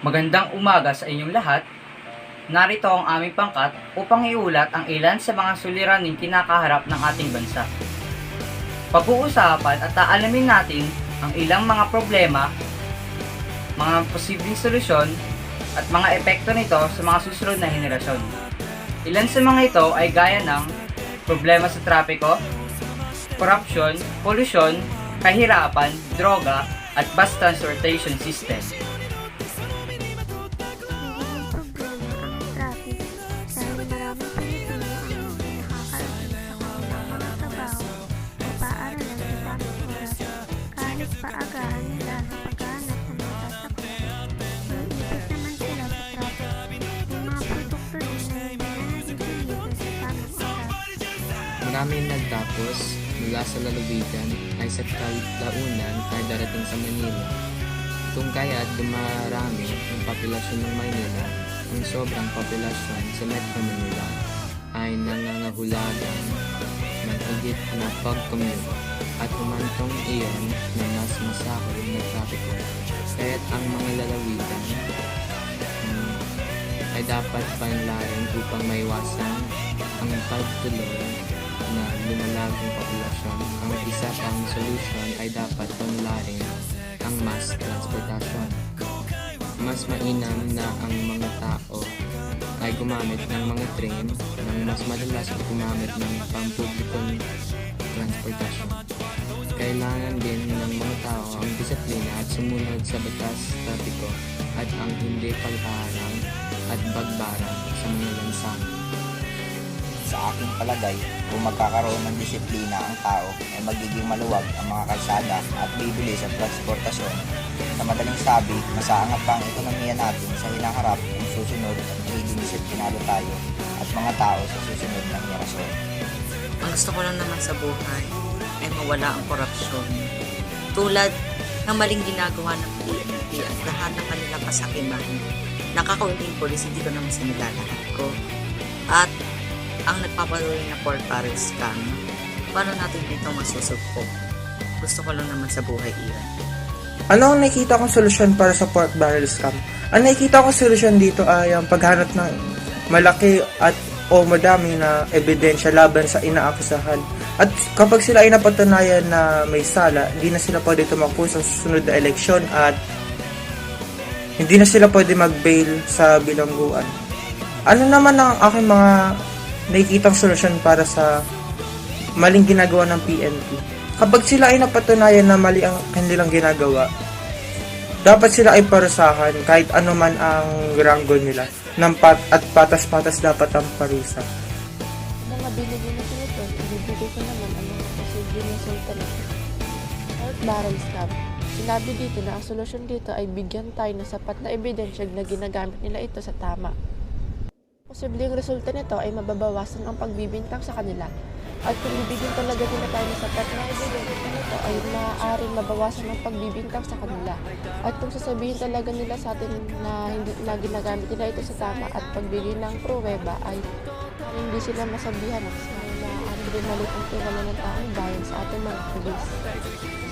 Magandang umaga sa inyong lahat. Narito ang aming pangkat upang iulat ang ilan sa mga suliraning kinakaharap ng ating bansa. Pag-uusapan at aalamin natin ang ilang mga problema, mga posibleng solusyon, at mga epekto nito sa mga susunod na henerasyon. Ilan sa mga ito ay gaya ng problema sa trapiko, korupsyon, polusyon, kahirapan, droga, at bus transportation system. Paagahan nila sa paghahanap ng mga sasakyan. Naiipit naman sila sa traffic. May mga produkto din na hindi na nag-deliver sa tamang oras. Maraming nagtapos mula sa lalawigan ay sa kalaunan ay darating sa Manila. Kung kaya't dumarami ang populasyon ng Maynila, ang sobrang populasyon sa Metro Manila ay nangangahulugan ng higit na pag-commute at umantong iyon na mas masahol na trapiko. Kaya't ang mga lalawigan ay dapat panlarin upang maiwasan ang pagtuloy na lumalagong populasyon. Ang isa pang solusyon ay dapat panlarin ang mass transportation. Mas mainam na ang mga tao ay gumamit ng mga train nang mas madalas at gumamit ng pampublikong transportasyon. Kailangan din ng mga tao ang disiplina at sumunod sa batas trapiko at ang hindi pagharang at bagbarang sa mga lansangan. Sa aking palagay, kung magkakaroon ng disiplina ang tao, ay magiging maluwag ang mga kalsada at bibilis ang transportasyon. Sa madaling sabi, masaangat pa ang ekonomiya natin sa hinaharap kung susunod at magiging disiplinado tayo at mga tao sa susunod na henerasyon. Ang gusto ko lang naman sa buhay ay mawala ang korupsyon. Tulad ng maling ginagawa ng PNP at lahat ng kanilang kasakiman. Nakakaunting polis, hindi ko naman sinilalahat ko. At ang nagpapatuloy na pork barrel scam, paano natin dito masusugpok? Gusto ko lang naman sa buhay iyan. Ano ang nakikita kong solusyon para sa pork barrel scam? Ang nakikita kong solusyon dito ay ang paghanap ng malaki at o madami na ebidensya laban sa inaakusahan. At kapag sila ay napatunayan na may sala, hindi na sila pwede tumakbo sa susunod na eleksyon at hindi na sila pwede mag-bail sa bilangguan. Ano naman ang aking mga nakikitang solusyon para sa maling ginagawa ng PNP? Kapag sila ay napatunayan na mali ang kanilang ginagawa, dapat sila ay parusahan kahit ano man ang ranggo nila at patas-patas dapat ang parusa. Mga binigyan na sila ito, ibibigay ko naman ang mga posibleng resulta nito. Pork barrel scam. Sinabi dito na ang solusyon dito ay bigyan tayo ng sapat na ebidensya na ginagamit nila ito sa tama. Posibleng resulta nito ay mababawasan ang pagbibintang sa kanila. At kung bibigyan talaga nila tayo ng sapat na ebidensya nito ay maaaring mabawasan ang pagbibintang sa kanila. At kung sasabihin talaga nila sa atin na hindi na ginagamit nila ito sa tama at pagbigay ng pruweba ay hindi sila masabihan at maaaring din malit ang tiwala ng taong bayan sa ating mga pulis.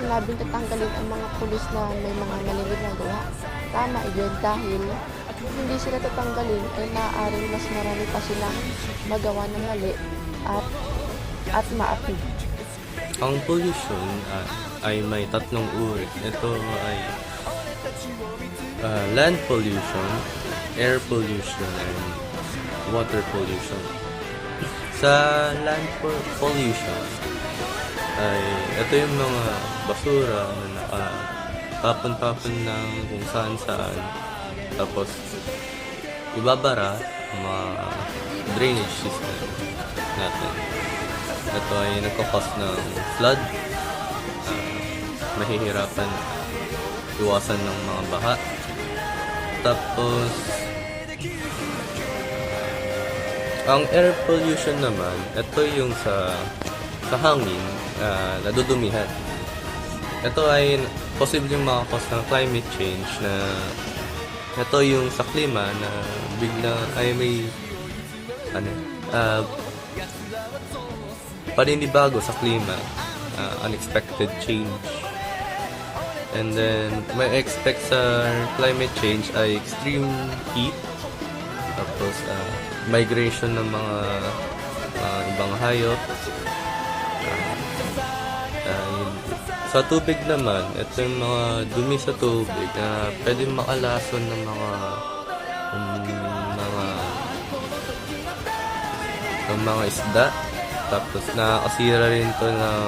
Sinabing tatanggalin ang mga pulis na may mga maling ginagawa. Tama iyon dahil kung hindi sila tatanggalin ay maaaring mas marami pa silang magawa ng mali at maapi. Ang pollution ay may tatlong uri. Ito ay land pollution, air pollution, and water pollution. Sa land pollution ay ito yung mga basura na nakatapon-tapon ng kung saan-saan. Tapos ibabara ang mga drainage system natin. Ito ay nagkakos ng flood, mahihirapan iwasan ng mga baha. Tapos ang air pollution naman, ito yung sa hangin, nadudumihan. Ito ay posibleng makakos ng climate change na ito yung sa klima na bigla ay may paninibago sa klima, unexpected change. And then, may expect sa climate change ay extreme heat, tapos migration ng mga ibang hayop. Sa tubig naman, ito yung mga dumi sa tubig na pwedeng makalason ng mga isda. Tapos nakakasira rin to ng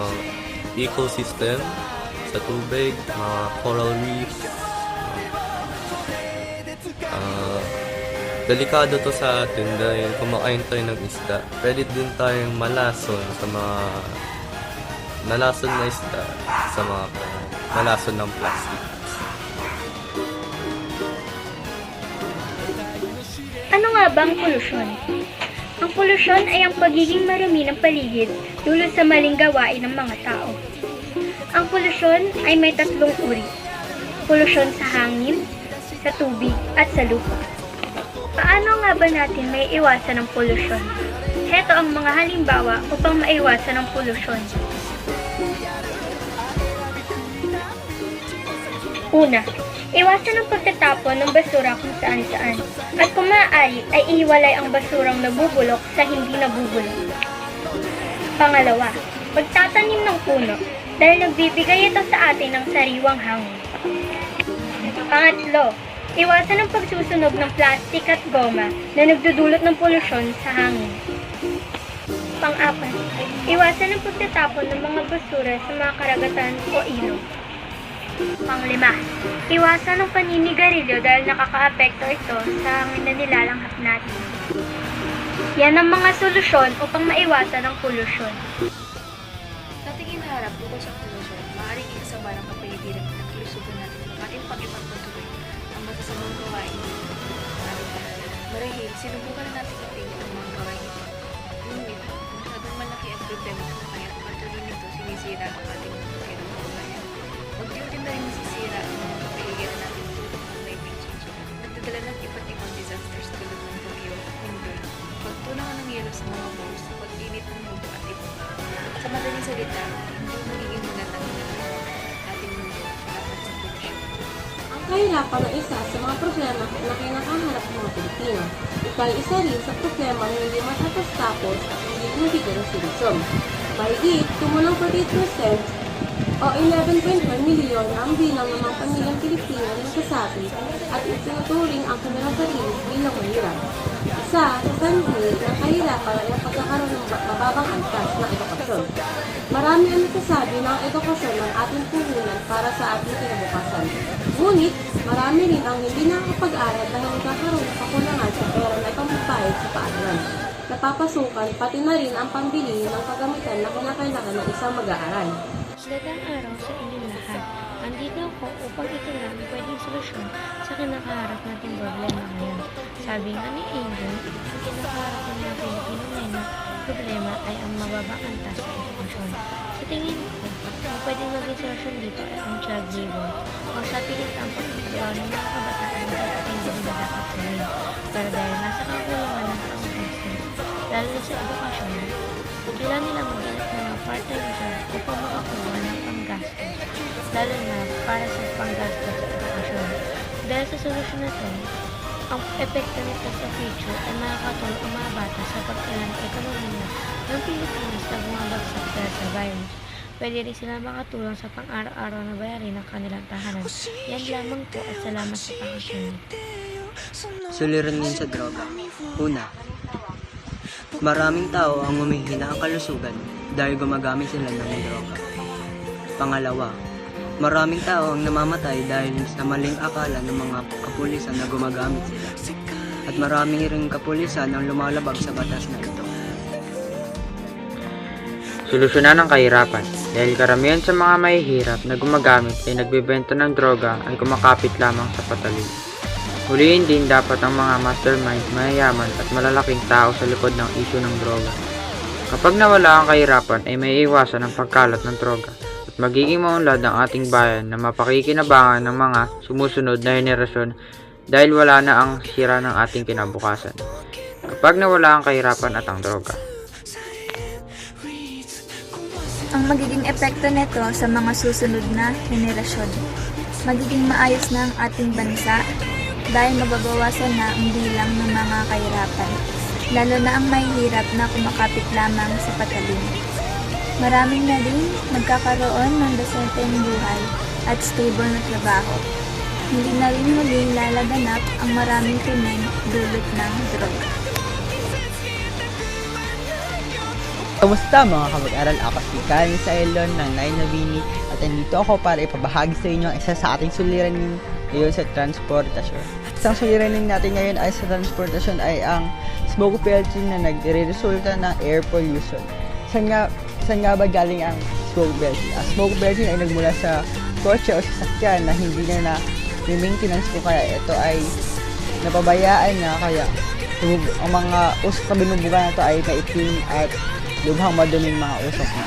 ecosystem sa tubig, mga coral reefs. Delikado to sa atin dahil kumakain tayo ng isda. Pwede din tayong malason sa mga nalason na isda, sa mga nalason ng plastic. Ano nga ba ang polusyon? Ang polusyon ay ang pagiging marumi ng paligid dulot sa maling gawain ng mga tao. Ang polusyon ay may tatlong uri. Polusyon sa hangin, sa tubig, at sa lupa. Paano nga ba natin may iwasan ng polusyon? Heto ang mga halimbawa upang maiwasan ng polusyon. Una, iwasan ang pagtatapon ng basura kung saan-saan. At kung maaari, ay ihiwalay ang basurang nabubulok sa hindi nabubulok. Pangalawa, pagtatanim ng puno dahil nagbibigay ito sa atin ng sariwang hangin. Pangatlo, iwasan ang pagsusunog ng plastik at goma na nagdudulot ng polusyon sa hangin. Pang-apat, iwasan ang pagtatapon ng mga basura sa mga karagatan o ilog. Pang-lima, iwasan ang paninigarilyo dahil nakakaapekto ito sa hangin na nilalanghap natin. Yan ang mga solusyon upang maiwasan ang polusyon. Sa ating hinaharap bukod sa polusyon, maaaring isama ng kapaligiran at kalusugan natin ang ating pag-ipagpatuloy ang masasamang gawain. Marahil, sinubukan na natin itigil ang mga gawain ito. Ngunit, masyadong malaki ang problema kaya patuloy nito sinisira ang ating kapaligiran ng kabayan. Unti-unti na rin nasisira ang mga kapaligiran natin tulad ng climate change. Nagdadala ng iba't ibang disasters tulad ng bagyo, lindol, pagtunaw ng yelo sa mga malls, pag-init ng mundo at iba. Sa madaling salita, hindi magiging magandang ginagawa ating mundo dapat sa polusyon. Ang kahirapan ay isa sa mga problema na kinakaharap ng mga Pilipino. Ito ay isa rin sa problema na hindi matapos-tapos at hindi binibigyan ng solusyon. Mahigit, kumulang 48% o 11.1 milyon ang bilang ng mga pamilyang Pilipino na nagsasabi at itinuturing ang kanilang sarili bilang mahirap. Isa sa sanhi ng kahirapan ay ang pagkakaroon ng mababang antas ng edukasyon. Marami ang nagsasabi na ang edukasyon ng ating puhunan para sa ating kinabukasan. Ngunit, marami rin ang hindi nakakapag-aral dahil nagkakaroon ng kakulangan sa pera na ipambayad sa paaralan. Napapasukan pati na rin ang pambili ng kagamitan na kinakailangan ng isang mag-aaral. Magandang araw sa inyong lahat. Andito ako upang itulang ang pwedeng solusyon sa kinakaharap nating problema ngayon. Sabi nga ni Angel, ang kinakaharap ng mga Pilipino ngayon na problema ay ang mababang antas sa edukasyon. Sa tingin ko, ang pwedeng maging solusyon dito ay ang child labor o sa pilit ang pagkakaroon ng mga kabataan na hindi nila dapat gawin. Pero dahil nasa kakulangan ng panggastos, lalo na sa edukasyon, kailangan nilang maghanap ng mga part-time job upang makakuha ng panggastos, lalo na para sa panggastos sa edukasyon. Dahil sa solusyon na ito, ang epekto nito sa future ay makakatulong ang mga bata sa pagkilan ng ekonomiya ng Pilipinas na bumabagsak dahil sa virus. Pwede rin sila makatulong sa pang-araw-araw na bayarin ng kanilang tahanan. Yan lamang po at salamat sa pakikinig. Suliranin sa droga. Una, maraming tao ang humihina ang kalusugan dahil gumagamit sila ng droga. Pangalawa, maraming tao ang namamatay dahil sa maling akala ng mga kapulisan na gumagamit sila. At maraming ring kapulisan ang lumalabag sa batas na ito. Solusyonan ang kahirapan dahil karamihan sa mga mahihirap na gumagamit ay nagbebenta ng droga ay kumakapit lamang sa patalim. Huliin din dapat ang mga mastermind, mayayaman at malalaking tao sa likod ng isyu ng droga. Kapag nawala ang kahirapan ay may iwasan ang pagkalat ng droga at magiging maunlad ang ating bayan na mapakikinabangan ng mga sumusunod na henerasyon dahil wala na ang sira ng ating kinabukasan. Kapag nawala ang kahirapan at ang droga. Ang magiging epekto nito sa mga susunod na henerasyon. magiging maayos na ang ating bansa dahil mababawasan na ang bilang ng mga kahirapan, lalo na ang mahihirap na kumakapit lamang sa patalim. Maraming na rin magkakaroon ng desenteng buhay at stable na trabaho. Hindi na rin muling lalaganap ang maraming krimen dulot ng droga. Kamusta mga kamag-aral? Ako si Karen Sailon ng 9 Nabini at nandito ako para ipabahagi sa inyo ang isa sa ating suliranin ngayon sa transportasyon. Isang suliranin natin ngayon ay sa transportasyon ay ang smoke belching na nagre-resulta ng air pollution. Saan nga ba galing ang smoke belching? Ang smoke belching ay nagmula sa kotse o sasakyan na hindi na maintenance ko, kaya ito ay napabayaan na, kaya ang mga usok na binubuga na ito ay maitim at lubhang maduming mga usok na.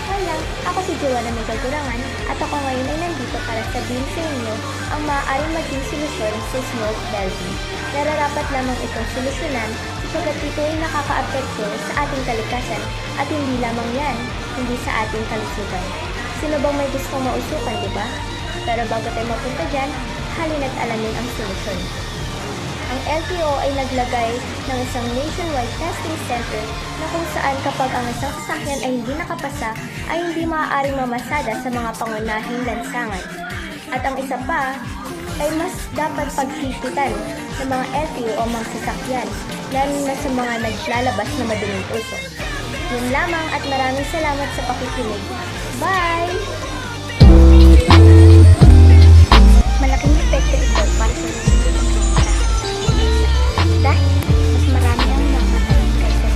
Hola, ako si Joanna Nagkagurangan at ako ngayon ay nandito para sabihin sa inyo ang maaaring maging solusyon sa smoke belching. Nararapat lamang itong solusyonan sapagkat ito ay nakakaapekto sa ating kalikasan at hindi lamang yan, hindi sa ating kalusugan. Sino bang may gustong mausukan, di ba? Pero bago tayo mapunta dyan, halina't alamin ang solusyon. Ang LTO ay naglagay ng isang nationwide testing center na kung saan kapag ang isang sasakyan ay hindi nakapasa, ay hindi maaaring mamasada sa mga pangunahing lansangan. At ang isa pa, ay mas dapat paghihitan ng mga LTO o mga sasakyan, lalo na sa mga naglalabas na maduming usok. Yun lamang at maraming salamat sa pakikinig. Bye! Malaking epekto ito para sa susunod ng mga dahil mas marami ang namatay kaysa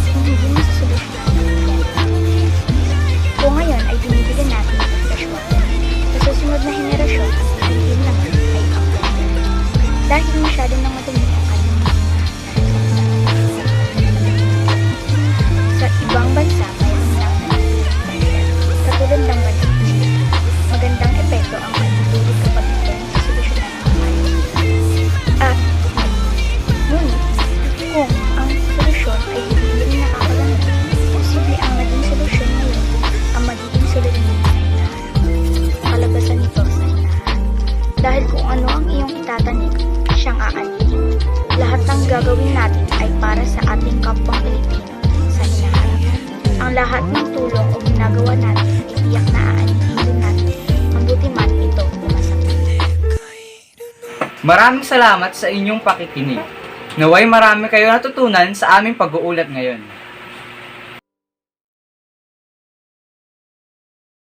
kung hindi mo susolusyonan. Kung ngayon ay binibigyan natin ng fresh water, sa susunod na henerasyon, ay yun naman ay ang dahil masyado nang madumi ang kanyang mga sa ibang bansa, mayroon lang katulad ng bansa. Magandang epekto ang matutulog kapag ito ang solusyonan ng maayos. At ngunit, kung ang solusyon ay hindi nakakalangan, posible ang naging solusyon ngayon ang magiging solusyon sa hinaharap. Kalabasan nito sa hinaharap. Dahil kung ano ang iyong itatanim, siyang aanin. Lahat ng gagawin natin ay para sa ating kapwang Pilipino sa hinaharap. Ang lahat ng tulong o ginagawa natin ay tiyak na aanin din natin. Mabuti man ito o masama. Maraming salamat sa inyong pakikinig. Naway marami kayo natutunan sa aming pag-uulat ngayon.